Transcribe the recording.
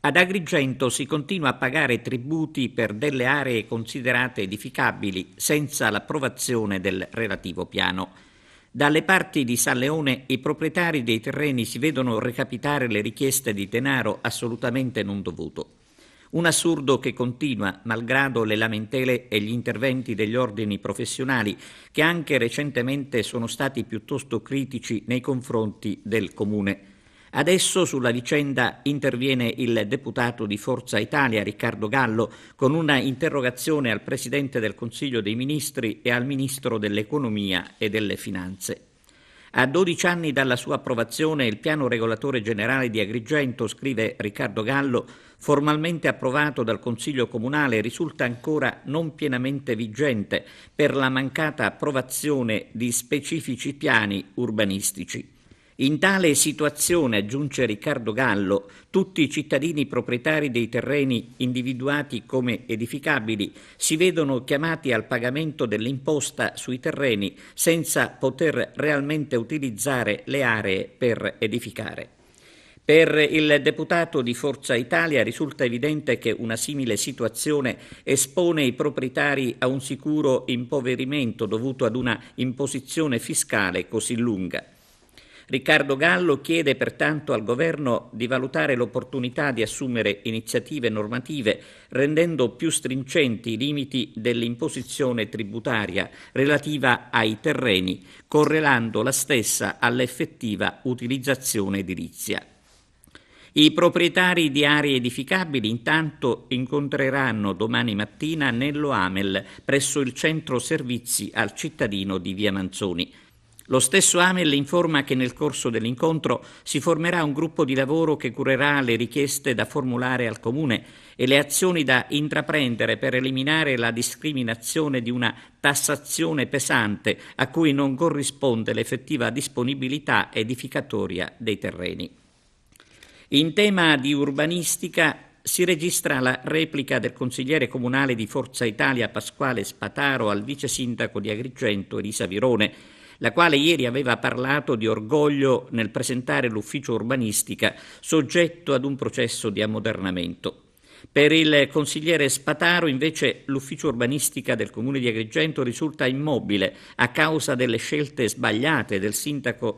Ad Agrigento si continua a pagare tributi per delle aree considerate edificabili senza l'approvazione del relativo piano. Dalle parti di San Leone i proprietari dei terreni si vedono recapitare le richieste di denaro assolutamente non dovuto. Un assurdo che continua, malgrado le lamentele e gli interventi degli ordini professionali, che anche recentemente sono stati piuttosto critici nei confronti del Comune. Adesso sulla vicenda interviene il deputato di Forza Italia Riccardo Gallo con una interrogazione al Presidente del Consiglio dei Ministri e al Ministro dell'Economia e delle Finanze. A 12 anni dalla sua approvazione il piano regolatore generale di Agrigento, scrive Riccardo Gallo, formalmente approvato dal Consiglio Comunale, risulta ancora non pienamente vigente per la mancata approvazione di specifici piani urbanistici. In tale situazione, aggiunge Riccardo Gallo, tutti i cittadini proprietari dei terreni individuati come edificabili si vedono chiamati al pagamento dell'imposta sui terreni senza poter realmente utilizzare le aree per edificare. Per il deputato di Forza Italia risulta evidente che una simile situazione espone i proprietari a un sicuro impoverimento dovuto ad una imposizione fiscale così lunga. Riccardo Gallo chiede pertanto al Governo di valutare l'opportunità di assumere iniziative normative rendendo più stringenti i limiti dell'imposizione tributaria relativa ai terreni, correlando la stessa all'effettiva utilizzazione edilizia. I proprietari di aree edificabili intanto incontreranno domani mattina Nello Amel presso il centro servizi al cittadino di Via Manzoni. Lo stesso Amel informa che nel corso dell'incontro si formerà un gruppo di lavoro che curerà le richieste da formulare al Comune e le azioni da intraprendere per eliminare la discriminazione di una tassazione pesante a cui non corrisponde l'effettiva disponibilità edificatoria dei terreni. In tema di urbanistica si registra la replica del consigliere comunale di Forza Italia Pasquale Spataro al vice sindaco di Agrigento Elisa Virone, la quale ieri aveva parlato di orgoglio nel presentare l'ufficio urbanistica soggetto ad un processo di ammodernamento. Per il consigliere Spataro, invece, l'ufficio urbanistica del Comune di Agrigento risulta immobile a causa delle scelte sbagliate del sindaco